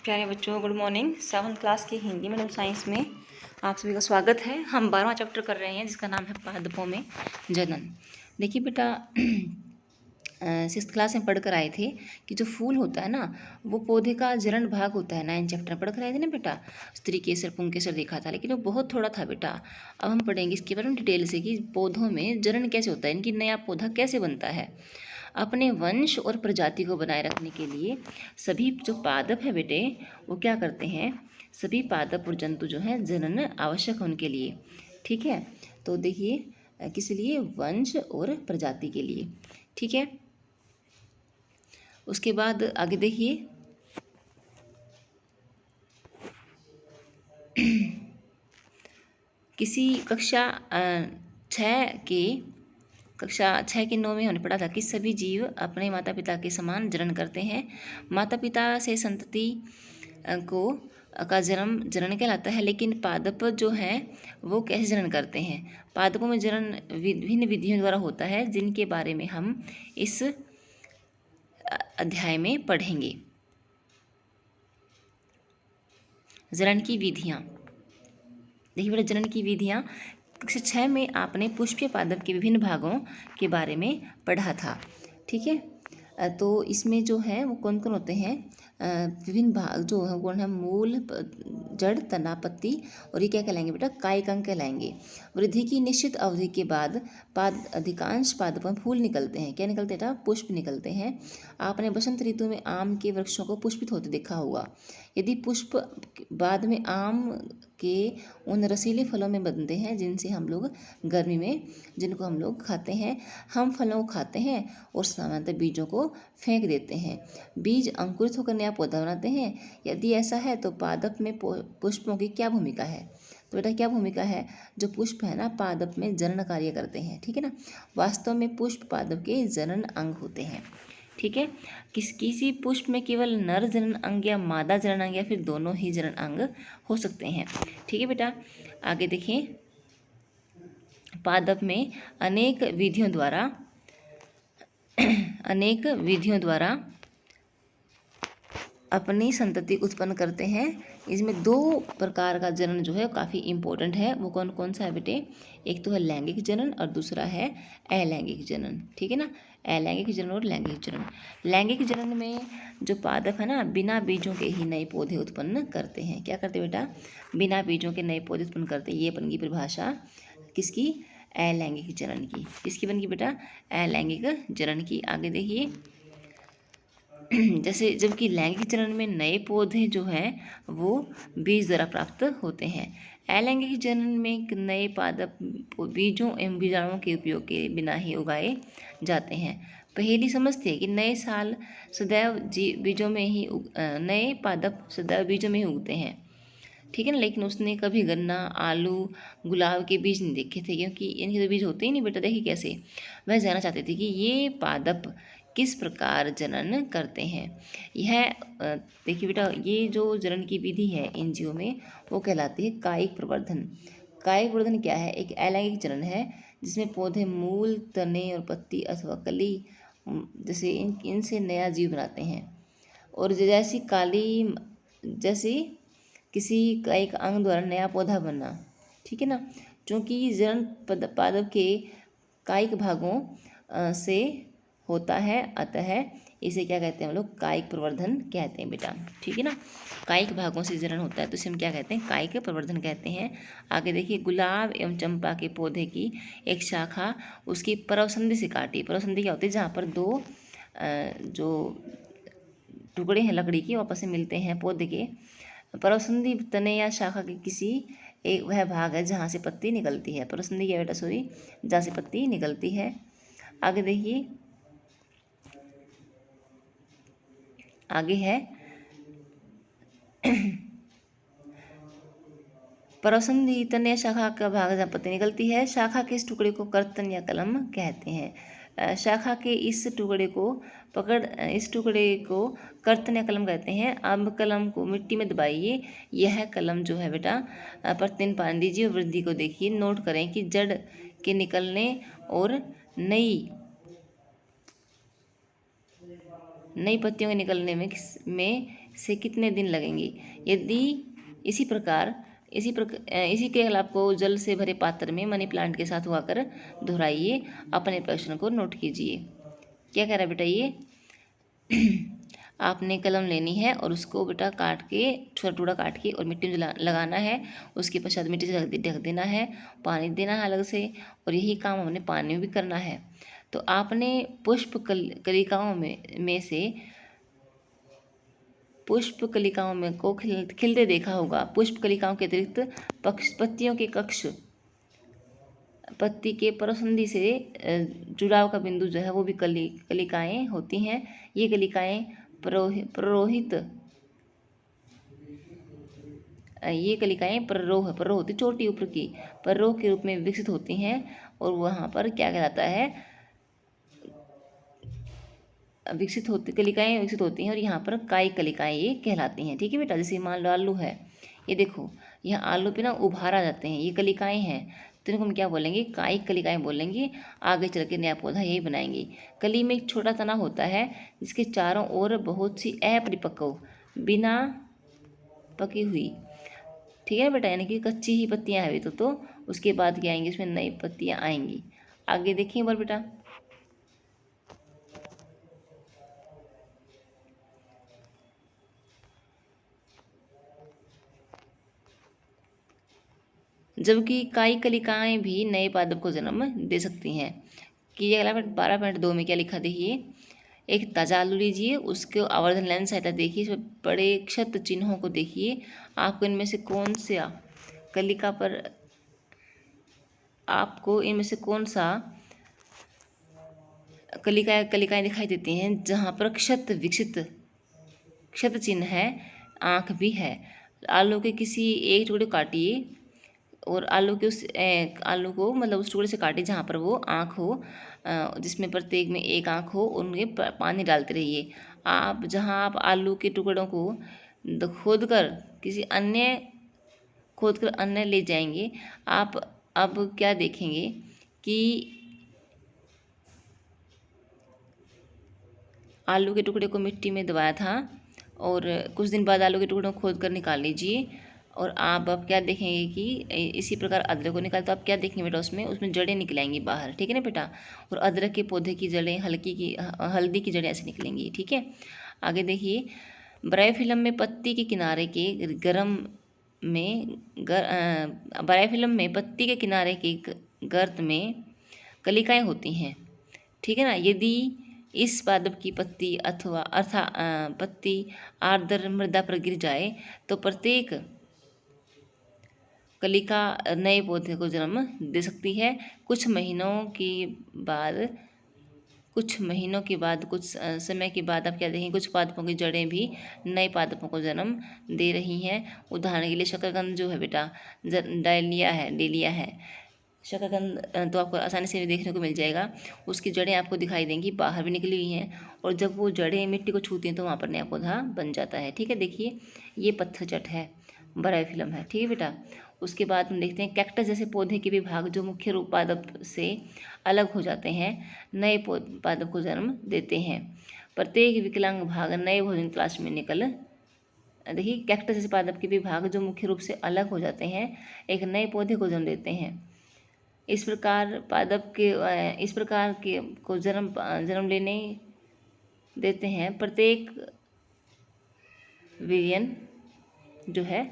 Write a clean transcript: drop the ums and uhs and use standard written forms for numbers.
प्यारे बच्चों, good morning. 7th class की हिंदी मीडियम साइंस में आप सभी का स्वागत है। हम 12वां चैप्टर कर रहे हैं जिसका नाम है पादपों में जनन। देखिए बेटा, 6th क्लास में पढ़ कर आए थे कि जो फूल होता है ना, वो पौधे का जरण भाग होता है। 9th चैप्टर पढ़ कर आए थे ना बेटा। स्त्री केसर पुंकेसर देखा था, लेकिन वो बहुत थोड़ा था बेटा। अब हम पढ़ेंगे इसके बारे में डिटेल से कि पौधों में जरण कैसे होता है, इनकी नया पौधा कैसे बनता है। अपने वंश और प्रजाति को बनाए रखने के लिए सभी जो पादप है बेटे, वो क्या करते हैं, सभी पादप और जंतु जो हैं जनन आवश्यक है उनके लिए। ठीक है, तो देखिए किस लिए, वंश और प्रजाति के लिए। ठीक है, उसके बाद आगे देखिए किसी कक्षा 6 के 9 में हमने पढ़ा था कि सभी जीव अपने माता पिता के समान जन्म करते हैं। माता पिता से संतति का जनन कहलाता है। लेकिन पादप जो हैं वो कैसे जनन करते हैं? पादपों में जनन विभिन्न विधियों द्वारा होता है, जिनके बारे में हम इस अध्याय में पढ़ेंगे। जनन की विधियाँ देखिए बेटा, जनन की विधियाँ कक्षा 6 में आपने पुष्पीय पादप के विभिन्न भागों के बारे में पढ़ा था। ठीक है, तो इसमें जो है वो कौन कौन होते हैं, विभिन्न भाग जो है कौन है, मूल, जड़, तना, पत्ती, और ये क्या कहलाएंगे बेटा, कायिक अंग कहलाएंगे। वृद्धि की निश्चित अवधि के बाद अधिकांश पादपों में फूल निकलते हैं। क्या निकलते हैं बेटा? पुष्प निकलते हैं। आपने बसंत ऋतु में आम के वृक्षों को पुष्पित होते देखा होगा। यदि पुष्प बाद में आम के उन रसीले फलों में बनते हैं जिनसे हम लोग गर्मी में, जिनको हम लोग खाते हैं, हम फलों को खाते हैं और सामान्यतः बीजों को फेंक देते हैं। बीज अंकुरित होकर नया पौधा बनाते हैं। यदि ऐसा है तो पादप में पुष्पों की क्या भूमिका है? तो बेटा क्या भूमिका है? जो पुष्प है ना, पादप में जनन कार्य करते हैं। ठीक है ना, वास्तव में पुष्प पादप के जनन अंग होते हैं। ठीक है, किसी पुष्प में केवल नर जनन अंग या मादा जनन अंग या फिर दोनों ही जनन अंग हो सकते हैं। ठीक है बेटा, आगे देखिए, पादप में अनेक विधियों द्वारा अपनी संतति उत्पन्न करते हैं। इसमें 2 प्रकार का जनन जो है काफ़ी इम्पोर्टेंट है। वो कौन कौन सा है बेटे? एक तो है लैंगिक जनन और दूसरा है अलैंगिक जनन। ठीक है ना, अलैंगिक जनन और लैंगिक जनन। लैंगिक जनन में जो पादप है ना, बिना बीजों के ही नए पौधे उत्पन्न करते हैं। क्या करते बेटा? बिना बीजों के नए पौधे उत्पन्न करते हैं। ये बन गई परिभाषा किसकी? अलैंगिक जनन की। किसकी बन गई बेटा? अलैंगिक जनन की। आगे देखिए, जैसे जबकि लैंगिक जनन में नए पौधे जो हैं वो बीज द्वारा प्राप्त होते हैं। अलैंगिक जनन में नए पादप बीजों एवं बीजाणुओं के उपयोग के बिना ही उगाए जाते हैं। पहली समझते हैं कि नए पादप सदैव बीजों में ही उगते हैं। ठीक है ना, लेकिन उसने कभी गन्ना, आलू, गुलाब के बीज नहीं देखे थे, क्योंकि इनके तो बीज होते ही नहीं बेटा। देखिए कैसे, वह जानना चाहते थे कि ये पादप किस प्रकार जनन करते हैं। यह देखिए बेटा, ये जो जनन की विधि है इन जीवों में, वो कहलाती है कायिक प्रवर्धन। कायिक प्रवर्धन क्या है? एक अलैंगिक जनन है जिसमें पौधे मूल, तने और पत्ती अथवा कली जैसे इनसे नया जीव बनाते हैं। और जैसे किसी कायिक अंग द्वारा नया पौधा बनना। ठीक है ना, क्योंकि जनन पादप के कायिक भागों से होता है, अतः इसे क्या कहते हैं हम लोग? कायिक प्रवर्धन कहते हैं बेटा। ठीक है ना, कायिक भागों से जनन होता है तो इसे हम क्या कहते हैं? कायिक प्रवर्धन कहते हैं। आगे देखिए, गुलाब एवं चंपा के पौधे की एक शाखा उसकी परवसंधि से काटी। परवसंधि क्या होती है? जहाँ पर 2 जो टुकड़े हैं लकड़ी के आपस में मिलते हैं पौधे के। परवसंधि तने या शाखा के किसी एक वह भाग है जहाँ से पत्ती निकलती है। परवसंधि क्या बेटा? सॉरी, जहाँ से पत्ती निकलती है। आगे देखिए, आगे है परवसंधि तन या शाखा का भाग जहाँ पत्ती निकलती है। शाखा के इस टुकड़े को कर्तन या कलम कहते हैं। शाखा के इस टुकड़े को कर्तन या कलम कहते हैं। अब कलम को मिट्टी में दबाइए। यह कलम जो है बेटा, प्रतिदिन पानी दीजिए। वृद्धि को देखिए, नोट करें कि जड़ के निकलने और नई नई पत्तियों के निकलने में से कितने दिन लगेंगे। यदि इसी केवल आपको जल से भरे पात्र में मनी प्लांट के साथ हुआकर दोहराइए। अपने प्रश्न को नोट कीजिए। क्या कह रहा है बेटा ये आपने कलम लेनी है और उसको बेटा काट के छोटा टुकड़ा काट के और मिट्टी में लगाना है। उसके पश्चात मिट्टी से ढक देना है, पानी देना है अलग से, और यही काम हमने पानी में भी करना है। तो आपने कलिकाओं में को खिलते देखा होगा। पुष्प कलिकाओं के अतिरिक्त पत्तियों के कक्ष पत्ती के परसंधि से जुड़ाव का बिंदु जो है वो भी कलिकाएं होती हैं। ये कलिकाएं प्ररोह होती चोटी ऊपर की प्ररोह के रूप में विकसित होती हैं। और वहाँ पर क्या कहलाता है कलिकाएं विकसित होती हैं, और यहाँ पर कायिक कलिकाएं ये कहलाती हैं। ठीक है बेटा, जैसे मान लो आलू है, ये देखो यहाँ आलू पे ना उभार आ जाते हैं, ये कलिकाएं हैं, तो इनको हम क्या बोलेंगे, कायिक कलिकाएं बोलेंगे। आगे चल के नया पौधा यही बनाएंगे। कली में एक छोटा तना होता है जिसके चारों ओर बहुत सी अपरिपक्व बिना पकी हुई, ठीक है बेटा, यानी कि कच्ची ही पत्तियां हैं अभी तो उसके बाद क्या आएंगी, इसमें नई पत्तियां आएंगी। आगे देखिए एक बार बेटा, जबकि कायिक कलिकाएं भी नए पादप को जन्म दे सकती हैं। कि अगला 12.2 में क्या लिखा देखिए, एक ताजा आलू लीजिए, उसके आवर्धन लेंस सहायता देखिए, इसमें बड़े क्षत चिन्हों को देखिए। आपको इनमें से कौन सा कलिकाएं दिखाई देती हैं जहाँ पर क्षत चिन्ह है, आँख भी है। आलू के किसी एक टुकड़े काटिए और आलू को मतलब उस टुकड़े से काटिए जहाँ पर वो आँख हो, जिसमें प्रत्येक में एक आँख हो, उनमें पानी डालते रहिए। जहाँ आप आलू के टुकड़ों को खोद कर अन्य ले जाएंगे, आप अब क्या देखेंगे कि आलू के टुकड़े को मिट्टी में दबाया था, और कुछ दिन बाद आलू के टुकड़ों को खोद कर निकाल लीजिए, और आप अब क्या देखेंगे कि इसी प्रकार अदरक को निकाल, तो आप क्या देखेंगे बेटा, उसमें जड़ें निकलेंगी बाहर, ठीक है ना बेटा। और अदरक के पौधे की जड़ें हल्दी की जड़ें ऐसे निकलेंगी, ठीक है। आगे देखिए, ब्रायोफिल्म में पत्ती के किनारे के गर्त में कलिकाएं होती हैं, ठीक है ना। यदि इस पादप की पत्ती आर्द्र मृदा पर गिर जाए तो प्रत्येक कलिका नए पौधे को जन्म दे सकती है। कुछ महीनों के बाद कुछ समय के बाद आप क्या देखेंगे, कुछ पादपों की जड़ें भी नए पादपों को जन्म दे रही हैं। उदाहरण के लिए शकरकंद जो है बेटा, डेलिया है। शकरकंद तो आपको आसानी से देखने को मिल जाएगा। उसकी जड़ें आपको दिखाई देंगी, बाहर भी निकली हुई हैं, और जब वो जड़ें मिट्टी को छूती हैं तो वहाँ पर नया पौधा बन जाता है, ठीक है। देखिए ये पत्थरचट है, ब्रायोफिल्म है, ठीक है बेटा। उसके बाद हम देखते हैं कैक्टस जैसे पौधे के विभाग जो मुख्य रूप पादप से अलग हो जाते हैं, नए पादप को जन्म देते हैं। प्रत्येक विकलांग भाग नए भोजन तलाश में देखिए कैक्टस जैसे पादप के विभाग जो मुख्य रूप से अलग हो जाते हैं, एक नए पौधे को जन्म देते हैं। इस प्रकार को जन्म लेने देते हैं। प्रत्येक विरियन जो है